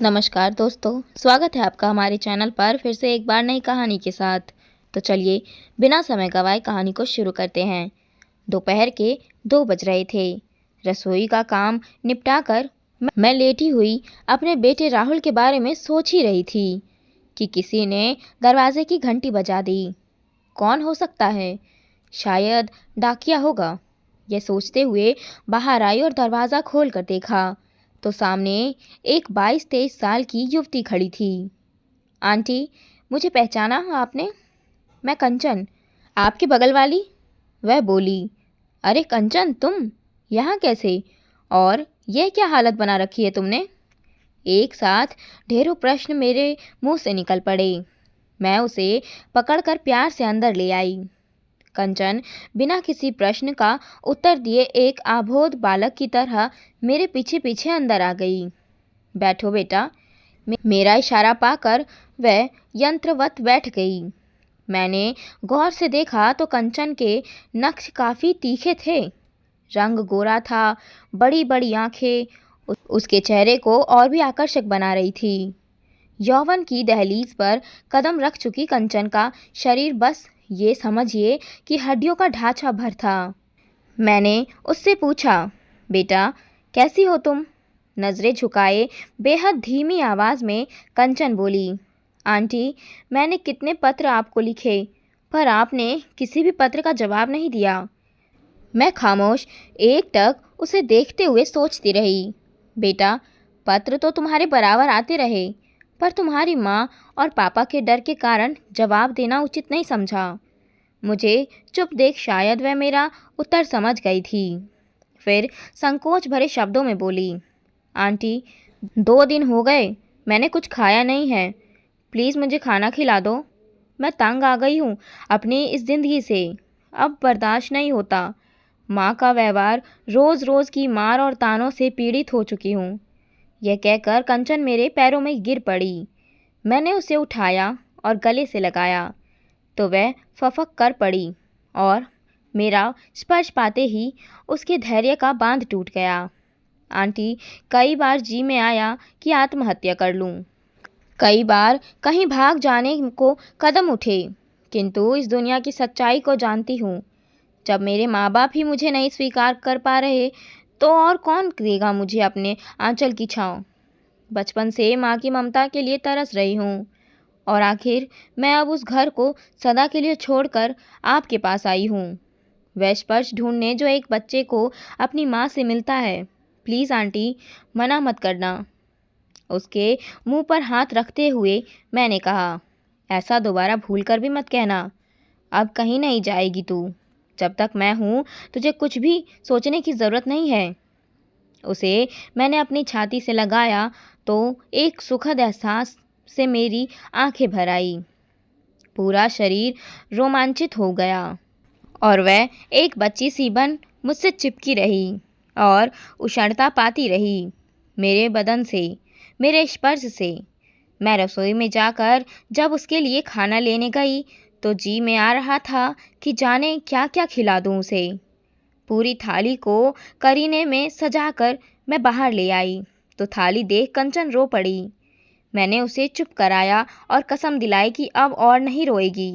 नमस्कार दोस्तों, स्वागत है आपका हमारे चैनल पर फिर से एक बार नई कहानी के साथ। तो चलिए बिना समय गवाए कहानी को शुरू करते हैं। दोपहर के 2 बज रहे थे। रसोई का काम निपटाकर मैं लेटी हुई अपने बेटे राहुल के बारे में सोच ही रही थी कि किसी ने दरवाजे की घंटी बजा दी। कौन हो सकता है? शायद डाकिया होगा। यह सोचते हुए बाहर आई और दरवाज़ा खोल कर देखा तो सामने एक 22-23 साल की युवती खड़ी थी। आंटी, मुझे पहचाना आपने? मैं कंचन, आपके बगल वाली। वह बोली। अरे कंचन, तुम यहाँ कैसे? और यह क्या हालत बना रखी है तुमने? एक साथ ढेरों प्रश्न मेरे मुंह से निकल पड़े। मैं उसे पकड़कर प्यार से अंदर ले आई। कंचन बिना किसी प्रश्न का उत्तर दिए एक आबोध बालक की तरह मेरे पीछे पीछे अंदर आ गई। बैठो बेटा। मेरा इशारा पाकर वह यंत्रवत बैठ गई। मैंने गौर से देखा तो कंचन के नक्श काफ़ी तीखे थे। रंग गोरा था, बड़ी बड़ी आंखें उसके चेहरे को और भी आकर्षक बना रही थी। यौवन की दहलीज पर कदम रख चुकी कंचन का शरीर बस ये समझिए कि हड्डियों का ढांचा भर था। मैंने उससे पूछा, बेटा कैसी हो तुम? नज़रें झुकाए बेहद धीमी आवाज़ में कंचन बोली, आंटी, मैंने कितने पत्र आपको लिखे, पर आपने किसी भी पत्र का जवाब नहीं दिया। मैं खामोश एकटक उसे देखते हुए सोचती रही। बेटा, पत्र तो तुम्हारे बराबर आते रहे, पर तुम्हारी माँ और पापा के डर के कारण जवाब देना उचित नहीं समझा। मुझे चुप देख शायद वह मेरा उत्तर समझ गई थी। फिर संकोच भरे शब्दों में बोली, आंटी, 2 दिन हो गए मैंने कुछ खाया नहीं है। प्लीज़ मुझे खाना खिला दो। मैं तंग आ गई हूँ अपनी इस ज़िंदगी से। अब बर्दाश्त नहीं होता। माँ का व्यवहार, रोज़ रोज़ की मार और तानों से पीड़ित हो चुकी हूँ। यह कहकर कंचन मेरे पैरों में गिर पड़ी। मैंने उसे उठाया और गले से लगाया तो वह फफक कर पड़ी और मेरा स्पर्श पाते ही उसके धैर्य का बांध टूट गया। आंटी, कई बार जी में आया कि आत्महत्या कर लूं। कई बार कहीं भाग जाने को कदम उठे, किंतु इस दुनिया की सच्चाई को जानती हूँ। जब मेरे माँ बाप ही मुझे नहीं स्वीकार कर पा रहे तो और कौन देगा मुझे अपने आंचल की छाँव। बचपन से माँ की ममता के लिए तरस रही हूँ और आखिर मैं अब उस घर को सदा के लिए छोड़कर आपके पास आई हूँ। वह स्पर्श ढूंढने जो एक बच्चे को अपनी माँ से मिलता है। प्लीज़ आंटी, मना मत करना। उसके मुंह पर हाथ रखते हुए मैंने कहा, ऐसा दोबारा भूल कर भी मत कहना। अब कहीं नहीं जाएगी तू। जब तक मैं हूँ तुझे कुछ भी सोचने की ज़रूरत नहीं है। उसे मैंने अपनी छाती से लगाया तो एक सुखद एहसास से मेरी आंखें भर आई। पूरा शरीर रोमांचित हो गया और वह एक बच्ची सी बन मुझसे चिपकी रही और उष्णता पाती रही मेरे बदन से, मेरे स्पर्श से। मैं रसोई में जाकर जब उसके लिए खाना लेने गई तो जी में आ रहा था कि जाने क्या क्या खिला दूं उसे। पूरी थाली को करीने में सजाकर मैं बाहर ले आई तो थाली देख कंचन रो पड़ी। मैंने उसे चुप कराया और कसम दिलाई कि अब और नहीं रोएगी।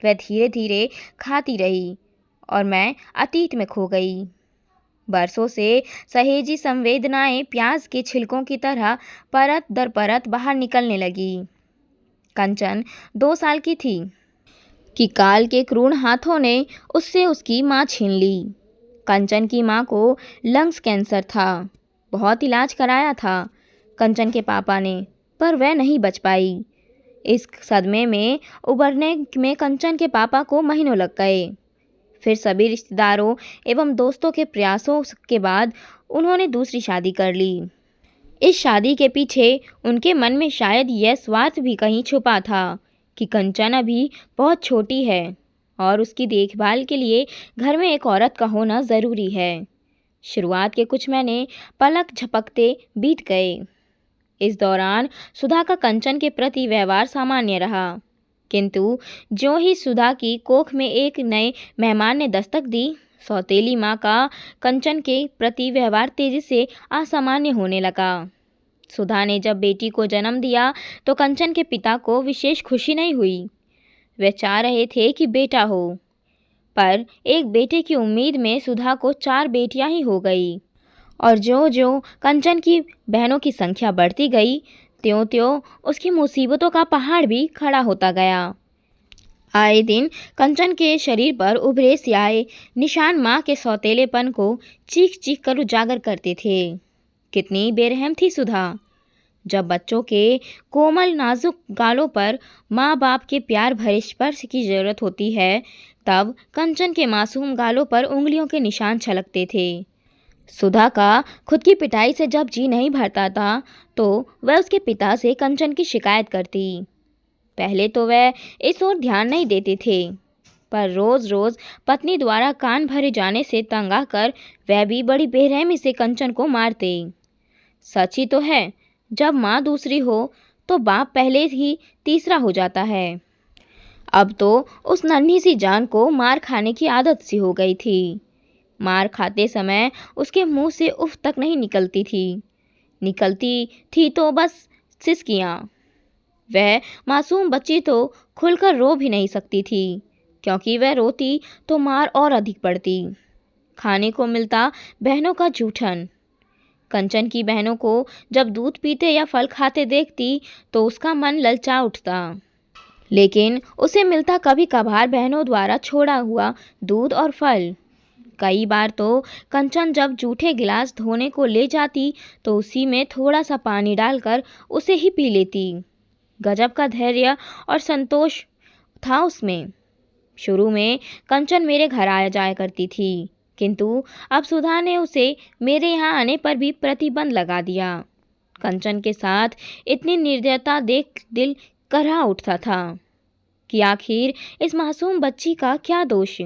वह धीरे धीरे खाती रही और मैं अतीत में खो गई। बरसों से सहेजी संवेदनाएं प्याज के छिलकों की तरह परत दर परत बाहर निकलने लगी। कंचन 2 साल की थी कि काल के क्रूर हाथों ने उससे उसकी माँ छीन ली। कंचन की माँ को लंग्स कैंसर था। बहुत इलाज कराया था कंचन के पापा ने, पर वह नहीं बच पाई। इस सदमे में उबरने में कंचन के पापा को महीनों लग गए। फिर सभी रिश्तेदारों एवं दोस्तों के प्रयासों के बाद उन्होंने दूसरी शादी कर ली। इस शादी के पीछे उनके मन में शायद यह स्वार्थ भी कहीं छुपा था कि कंचन अभी बहुत छोटी है और उसकी देखभाल के लिए घर में एक औरत का होना ज़रूरी है। शुरुआत के कुछ महीने पलक झपकते बीत गए। इस दौरान सुधा का कंचन के प्रति व्यवहार सामान्य रहा, किंतु ज्यों ही सुधा की कोख में एक नए मेहमान ने दस्तक दी, सौतेली माँ का कंचन के प्रति व्यवहार तेजी से असामान्य होने लगा। सुधा ने जब बेटी को जन्म दिया तो कंचन के पिता को विशेष खुशी नहीं हुई। वे चाह रहे थे कि बेटा हो, पर एक बेटे की उम्मीद में सुधा को 4 बेटियां ही हो गई। और ज्यों ज्यों कंचन की बहनों की संख्या बढ़ती गई, त्यों त्यों उसकी मुसीबतों का पहाड़ भी खड़ा होता गया। आए दिन कंचन के शरीर पर उभरे स्याहे निशान माँ के सौतेलेपन को चीख चीख कर उजागर करते थे। कितनी बेरहम थी सुधा। जब बच्चों के कोमल नाजुक गालों पर माँ बाप के प्यार भरे स्पर्श की जरूरत होती है, तब कंचन के मासूम गालों पर उंगलियों के निशान छलकते थे। सुधा का खुद की पिटाई से जब जी नहीं भरता था तो वह उसके पिता से कंचन की शिकायत करती। पहले तो वह इस ओर ध्यान नहीं देते थे, पर रोज़ रोज़ पत्नी द्वारा कान भरे जाने से तंग आकर वह भी बड़ी बेरहमी से कंचन को मारते। सच ही तो है, जब माँ दूसरी हो तो बाप पहले ही तीसरा हो जाता है। अब तो उस नन्ही सी जान को मार खाने की आदत सी हो गई थी। मार खाते समय उसके मुंह से उफ तक नहीं निकलती थी तो बस सिसकियाँ। वह मासूम बच्ची तो खुलकर रो भी नहीं सकती थी, क्योंकि वह रोती तो मार और अधिक पड़ती। खाने को मिलता बहनों का जूठन। कंचन की बहनों को जब दूध पीते या फल खाते देखती तो उसका मन ललचा उठता, लेकिन उसे मिलता कभी कभार बहनों द्वारा छोड़ा हुआ दूध और फल। कई बार तो कंचन जब जूठे गिलास धोने को ले जाती तो उसी में थोड़ा सा पानी डालकर उसे ही पी लेती। गजब का धैर्य और संतोष था उसमें। शुरू में कंचन मेरे घर आया जाया करती थी, किंतु अब सुधा ने उसे मेरे यहाँ आने पर भी प्रतिबंध लगा दिया। कंचन के साथ इतनी निर्दयता देख दिल करहा उठता था कि आखिर इस मासूम बच्ची का क्या दोष।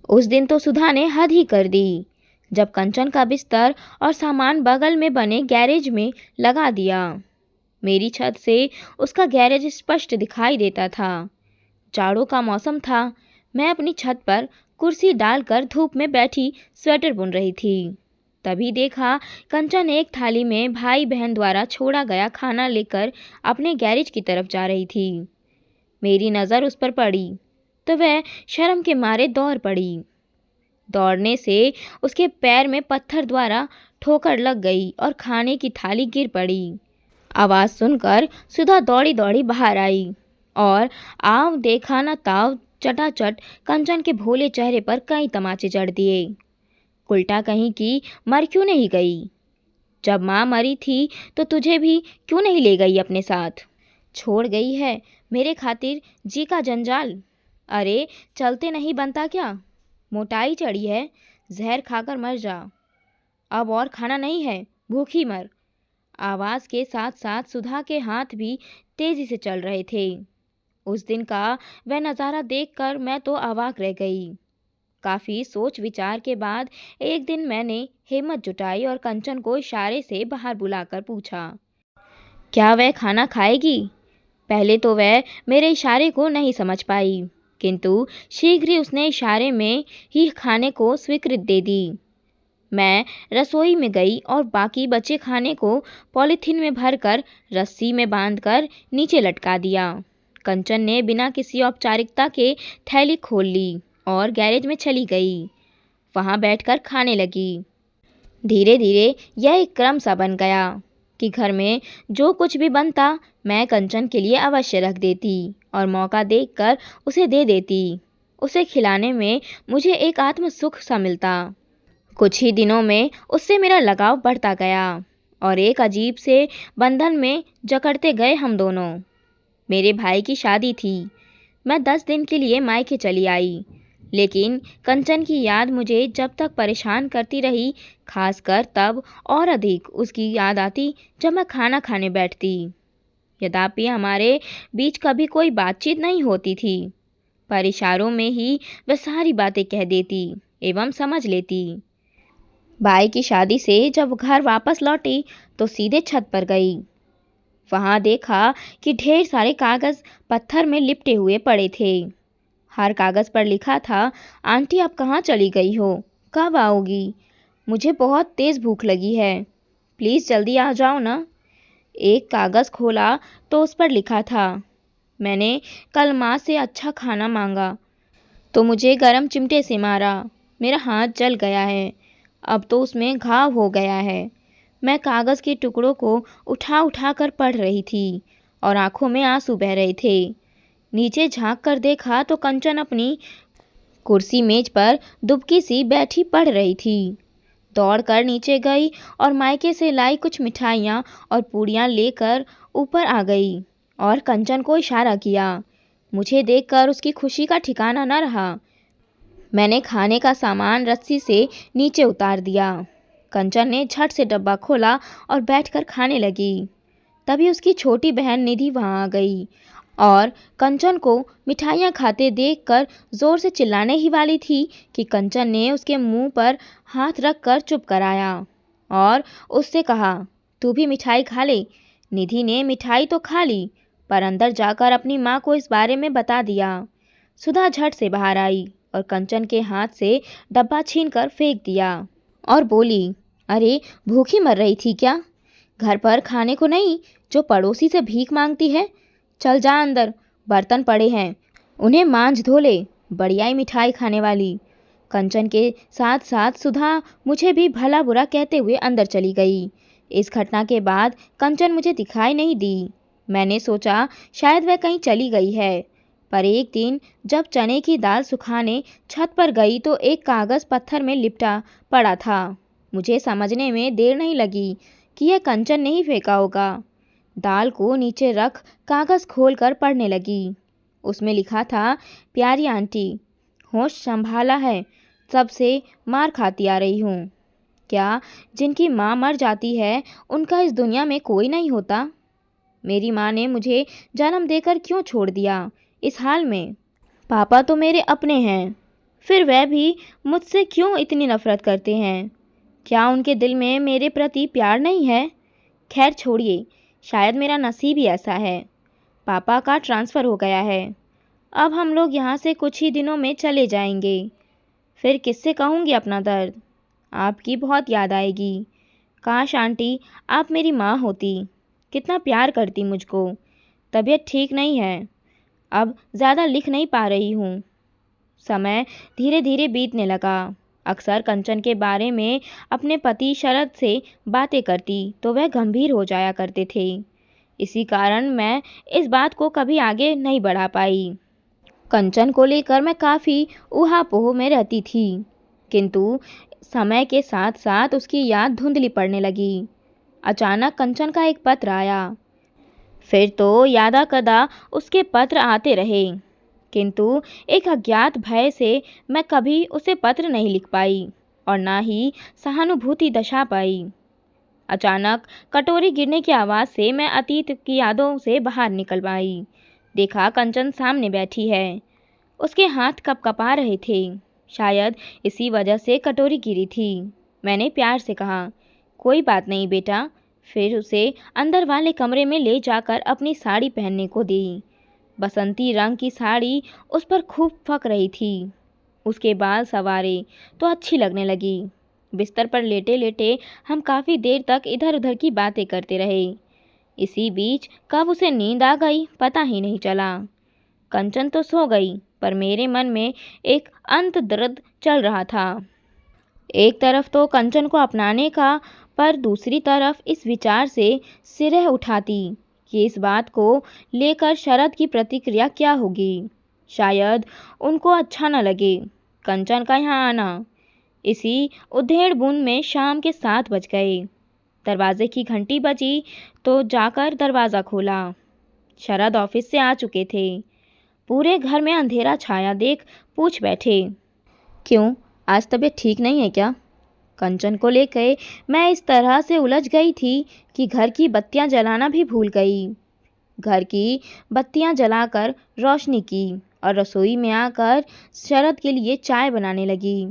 उस दिन तो सुधा ने हद ही कर दी, जब कंचन का बिस्तर और सामान बगल में बने गैरेज में लगा दिया। मेरी छत से उसका गैरेज स्पष्ट दिखाई देता था। जाड़ों का मौसम था। मैं अपनी छत पर कुर्सी डालकर धूप में बैठी स्वेटर बुन रही थी। तभी देखा कंचन एक थाली में भाई बहन द्वारा छोड़ा गया खाना लेकर अपने गैरेज की तरफ जा रही थी। मेरी नज़र उस पर पड़ी तो वह शर्म के मारे दौड़ पड़ी। दौड़ने से उसके पैर में पत्थर द्वारा ठोकर लग गई और खाने की थाली गिर पड़ी। आवाज़ सुनकर सुधा दौड़ी दौड़ी बाहर आई और आव देखा न ताव चटाचट कंचन के भोले चेहरे पर कई तमाचे जड़ दिए। उल्टा कहीं की मर क्यों नहीं गई? जब माँ मरी थी तो तुझे भी क्यों नहीं ले गई अपने साथ? छोड़ गई है मेरे खातिर जी का जंजाल। अरे चलते नहीं बनता क्या? मोटाई चढ़ी है, जहर खाकर मर जा। अब और खाना नहीं है, भूखी मर। आवाज़ के साथ साथ सुधा के हाथ भी तेज़ी से चल रहे थे। उस दिन का वह नज़ारा देखकर मैं तो अवाक रह गई। काफ़ी सोच विचार के बाद एक दिन मैंने हिम्मत जुटाई और कंचन को इशारे से बाहर बुलाकर पूछा, क्या वह खाना खाएगी? पहले तो वह मेरे इशारे को नहीं समझ पाई, किंतु शीघ्र ही उसने इशारे में ही खाने को स्वीकृति दे दी। मैं रसोई में गई और बाकी बचे खाने को पॉलीथीन में भरकर रस्सी में बांधकर नीचे लटका दिया। कंचन ने बिना किसी औपचारिकता के थैली खोल ली और गैरेज में चली गई। वहाँ बैठकर खाने लगी। धीरे धीरे यह एक क्रम सा बन गया कि घर में जो कुछ भी बनता मैं कंचन के लिए अवश्य रख देती और मौका देखकर उसे दे देती। उसे खिलाने में मुझे एक आत्म सुख सा मिलता। कुछ ही दिनों में उससे मेरा लगाव बढ़ता गया और एक अजीब से बंधन में जकड़ते गए हम दोनों। मेरे भाई की शादी थी। मैं 10 दिन के लिए मायके चली आई, लेकिन कंचन की याद मुझे जब तक परेशान करती रही, खासकर तब और अधिक उसकी याद आती जब मैं खाना खाने बैठती। यद्यपि हमारे बीच कभी कोई बातचीत नहीं होती थी, पर इशारों में ही वह सारी बातें कह देती एवं समझ लेती। भाई की शादी से जब घर वापस लौटी तो सीधे छत पर गई। वहाँ देखा कि ढेर सारे कागज़ पत्थर में लिपटे हुए पड़े थे। हर कागज़ पर लिखा था, आंटी आप कहाँ चली गई हो? कब आओगी? मुझे बहुत तेज़ भूख लगी है, प्लीज़ जल्दी आ जाओ ना। एक कागज़ खोला तो उस पर लिखा था, मैंने कल माँ से अच्छा खाना मांगा तो मुझे गरम चिमटे से मारा। मेरा हाथ जल गया है, अब तो उसमें घाव हो गया है। मैं कागज़ के टुकड़ों को उठा उठा कर पढ़ रही थी और आंखों में आंसू बह रहे थे। नीचे झांक कर देखा तो कंचन अपनी कुर्सी मेज पर दुबकी सी बैठी पढ़ रही थी। दौड़कर नीचे गई और मायके से लाई कुछ मिठाइयाँ और पूड़ियाँ लेकर ऊपर आ गई और कंचन को इशारा किया। मुझे देखकर उसकी खुशी का ठिकाना न रहा। मैंने खाने का सामान रस्सी से नीचे उतार दिया। कंचन ने झट से डब्बा खोला और बैठकर खाने लगी। तभी उसकी छोटी बहन निधि वहाँ आ गई और कंचन को मिठाइयाँ खाते देखकर ज़ोर से चिल्लाने ही वाली थी कि कंचन ने उसके मुंह पर हाथ रख कर चुप कराया और उससे कहा, तू भी मिठाई खा ले। निधि ने मिठाई तो खा ली पर अंदर जाकर अपनी माँ को इस बारे में बता दिया। सुधा झट से बाहर आई और कंचन के हाथ से डब्बा छीनकर फेंक दिया और बोली, अरे भूखी मर रही थी क्या? घर पर खाने को नहीं जो पड़ोसी से भीख मांगती है? चल जा अंदर, बर्तन पड़े हैं, उन्हें मांज धो ले, बढ़ियाई मिठाई खाने वाली। कंचन के साथ साथ सुधा मुझे भी भला बुरा कहते हुए अंदर चली गई। इस घटना के बाद कंचन मुझे दिखाई नहीं दी। मैंने सोचा शायद वह कहीं चली गई है, पर एक दिन जब चने की दाल सुखाने छत पर गई तो एक कागज़ पत्थर में लिपटा पड़ा था। मुझे समझने में देर नहीं लगी कि यह कंचन ने ही फेंका होगा। दाल को नीचे रख कागज़ खोलकर पढ़ने लगी। उसमें लिखा था, प्यारी आंटी, होश संभाला है, तब से मार खाती आ रही हूँ। क्या जिनकी माँ मर जाती है उनका इस दुनिया में कोई नहीं होता? मेरी माँ ने मुझे जन्म देकर क्यों छोड़ दिया इस हाल में? पापा तो मेरे अपने हैं, फिर वह भी मुझसे क्यों इतनी नफ़रत करते हैं? क्या उनके दिल में मेरे प्रति प्यार नहीं है? खैर छोड़िए, शायद मेरा नसीब ही ऐसा है। पापा का ट्रांसफ़र हो गया है, अब हम लोग यहाँ से कुछ ही दिनों में चले जाएंगे। फिर किससे कहूँगी अपना दर्द? आपकी बहुत याद आएगी। काश आंटी आप मेरी माँ होती, कितना प्यार करती मुझको। तबीयत ठीक नहीं है, अब ज़्यादा लिख नहीं पा रही हूँ। समय धीरे धीरे बीतने लगा। अक्सर कंचन के बारे में अपने पति शरद से बातें करती तो वह गंभीर हो जाया करते थे। इसी कारण मैं इस बात को कभी आगे नहीं बढ़ा पाई। कंचन को लेकर मैं काफ़ी ऊहापोह में रहती थी, किंतु समय के साथ साथ उसकी याद धुंधली पड़ने लगी। अचानक कंचन का एक पत्र आया, फिर तो यादा कदा उसके पत्र आते रहे, किंतु एक अज्ञात भय से मैं कभी उसे पत्र नहीं लिख पाई और ना ही सहानुभूति दर्शा पाई। अचानक कटोरी गिरने की आवाज़ से मैं अतीत की यादों से बाहर निकल आई। देखा कंचन सामने बैठी है, उसके हाथ कँपा रहे थे, शायद इसी वजह से कटोरी गिरी थी। मैंने प्यार से कहा, कोई बात नहीं बेटा, फिर उसे अंदर वाले कमरे में ले जाकर अपनी साड़ी पहनने को दी। बसंती रंग की साड़ी उस पर खूब फक रही थी। उसके बाल संवारे तो अच्छी लगने लगी। बिस्तर पर लेटे लेटे हम काफ़ी देर तक इधर उधर की बातें करते रहे। इसी बीच कब उसे नींद आ गई पता ही नहीं चला। कंचन तो सो गई, पर मेरे मन में एक अंत दर्द चल रहा था। एक तरफ तो कंचन को अपनाने का, पर दूसरी तरफ इस विचार से सिरह उठाती कि इस बात को लेकर शरद की प्रतिक्रिया क्या होगी। शायद उनको अच्छा न लगे कंचन का यहाँ आना। इसी उधेड़-बुन में शाम के 7 बज गए। दरवाजे की घंटी बजी तो जाकर दरवाज़ा खोला। शरद ऑफिस से आ चुके थे। पूरे घर में अंधेरा छाया देख पूछ बैठे, क्यों आज तबीयत ठीक नहीं है क्या? कंचन को लेकर मैं इस तरह से उलझ गई थी कि घर की बत्तियां जलाना भी भूल गई। घर की बत्तियां जलाकर रोशनी की और रसोई में आकर शरद के लिए चाय बनाने लगी।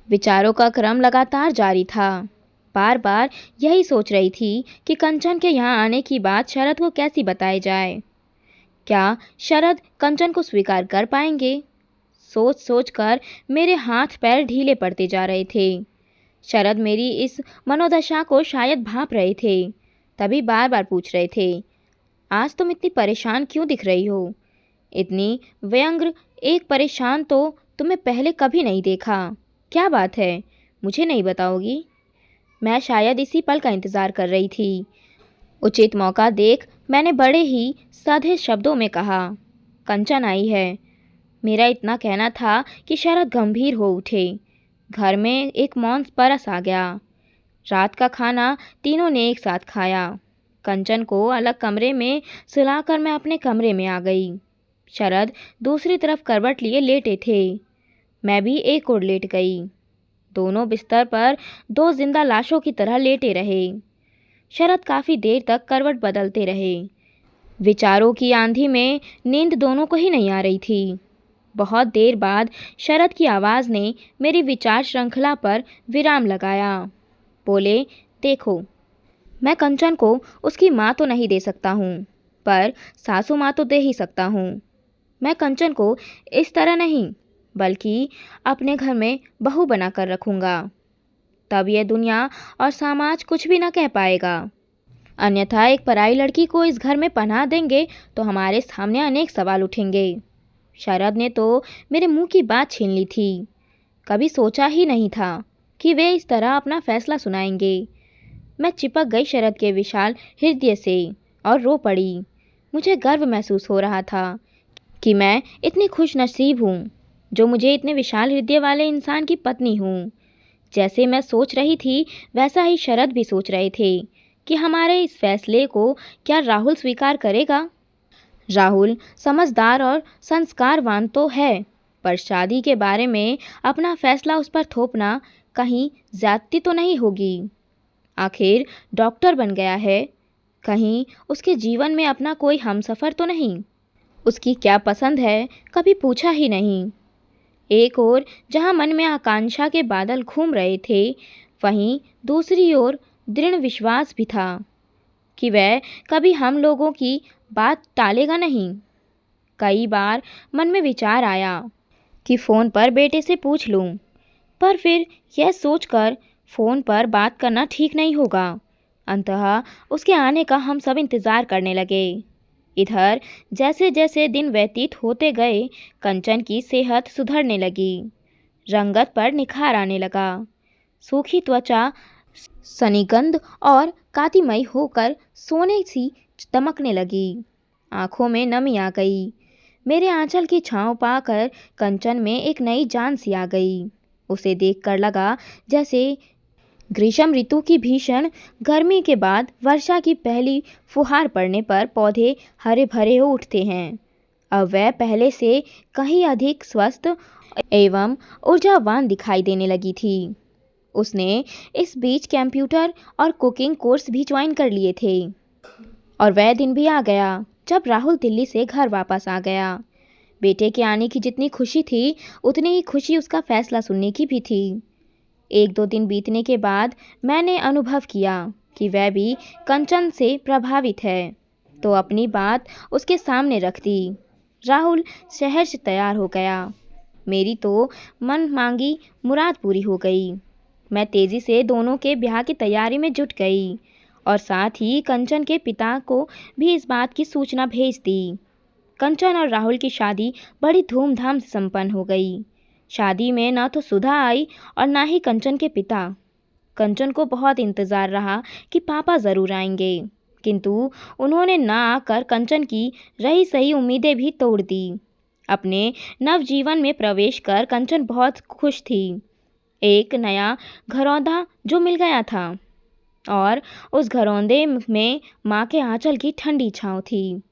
विचारों का क्रम लगातार जारी था। बार बार यही सोच रही थी कि कंचन के यहाँ आने की बात शरद को कैसी बताई जाए। क्या शरद कंचन को स्वीकार कर पाएंगे? सोच सोच कर मेरे हाथ पैर ढीले पड़ते जा रहे थे। शरद मेरी इस मनोदशा को शायद भांप रहे थे। तभी बार बार पूछ रहे थे, आज तुम इतनी परेशान क्यों दिख रही हो? इतनी व्यंग्र एक परेशान तो तुम्हें पहले कभी नहीं देखा। क्या बात है, मुझे नहीं बताओगी? मैं शायद इसी पल का इंतज़ार कर रही थी। उचित मौका देख मैंने बड़े ही साधे शब्दों में कहा, कंचन आई है। मेरा इतना कहना था कि शरद गंभीर हो उठे। घर में एक मौन बरस आ गया। रात का खाना तीनों ने एक साथ खाया। कंचन को अलग कमरे में सुलाकर मैं अपने कमरे में आ गई। शरद दूसरी तरफ करवट लिए लेटे थे। मैं भी एक ओर लेट गई। दोनों बिस्तर पर दो जिंदा लाशों की तरह लेटे रहे। शरद काफ़ी देर तक करवट बदलते रहे। विचारों की आंधी में नींद दोनों को ही नहीं आ रही थी। बहुत देर बाद शरद की आवाज़ ने मेरी विचार श्रृंखला पर विराम लगाया। बोले, देखो, मैं कंचन को उसकी माँ तो नहीं दे सकता हूँ, पर सासू माँ तो दे ही सकता हूँ। मैं कंचन को इस तरह नहीं, बल्कि अपने घर में बहू बनाकर रखूँगा। तब यह दुनिया और समाज कुछ भी न कह पाएगा। अन्यथा एक पराई लड़की को इस घर में पनाह देंगे तो हमारे सामने अनेक सवाल उठेंगे। शरद ने तो मेरे मुंह की बात छीन ली थी। कभी सोचा ही नहीं था कि वे इस तरह अपना फैसला सुनाएंगे। मैं चिपक गई शरद के विशाल हृदय से और रो पड़ी। मुझे गर्व महसूस हो रहा था कि मैं इतनी खुश नसीब हूँ जो मुझे इतने विशाल हृदय वाले इंसान की पत्नी हूँ। जैसे मैं सोच रही थी वैसा ही शरद भी सोच रहे थे कि हमारे इस फैसले को क्या राहुल स्वीकार करेगा। राहुल समझदार और संस्कारवान तो है, पर शादी के बारे में अपना फैसला उस पर थोपना कहीं ज्यादती तो नहीं होगी। आखिर डॉक्टर बन गया है, कहीं उसके जीवन में अपना कोई हमसफ़र तो नहीं। उसकी क्या पसंद है कभी पूछा ही नहीं। एक ओर जहाँ मन में आकांक्षा के बादल घूम रहे थे, वहीं दूसरी ओर दृढ़ विश्वास भी था कि वह कभी हम लोगों की बात टालेगा नहीं। कई बार मन में विचार आया कि फ़ोन पर बेटे से पूछ लूं, पर फिर यह सोचकर फ़ोन पर बात करना ठीक नहीं होगा। अंततः उसके आने का हम सब इंतज़ार करने लगे। इधर जैसे जैसे दिन व्यतीत होते गए, कंचन की सेहत सुधरने लगी। रंगत पर निखार आने लगा। सूखी त्वचा सनीगंध और कातिमयी होकर सोने सी दमकने लगी। आँखों में नमी आ गई। मेरे आंचल की छाँव पाकर कंचन में एक नई जान सी आ गई। उसे देखकर लगा जैसे ग्रीष्म ऋतु की भीषण गर्मी के बाद वर्षा की पहली फुहार पड़ने पर पौधे हरे भरे हो उठते हैं। अब वह पहले से कहीं अधिक स्वस्थ एवं ऊर्जावान दिखाई देने लगी थी। उसने इस बीच कंप्यूटर और कुकिंग कोर्स भी ज्वाइन कर लिए थे। और वह दिन भी आ गया जब राहुल दिल्ली से घर वापस आ गया। बेटे के आने की जितनी खुशी थी, उतनी ही खुशी उसका फैसला सुनने की भी थी। एक दो दिन बीतने के बाद मैंने अनुभव किया कि वह भी कंचन से प्रभावित है, तो अपनी बात उसके सामने रख दी। राहुल शहर से तैयार हो गया। मेरी तो मन मांगी मुराद पूरी हो गई। मैं तेज़ी से दोनों के ब्याह की तैयारी में जुट गई और साथ ही कंचन के पिता को भी इस बात की सूचना भेज दी। कंचन और राहुल की शादी बड़ी धूमधाम से संपन्न हो गई। शादी में न तो सुधा आई और ना ही कंचन के पिता। कंचन को बहुत इंतज़ार रहा कि पापा ज़रूर आएंगे, किंतु उन्होंने ना आकर कंचन की रही सही उम्मीदें भी तोड़ दी। अपने नवजीवन में प्रवेश कर कंचन बहुत खुश थी। एक नया घरौंदा जो मिल गया था और उस घरौंदे में माँ के आंचल की ठंडी छाँव थी।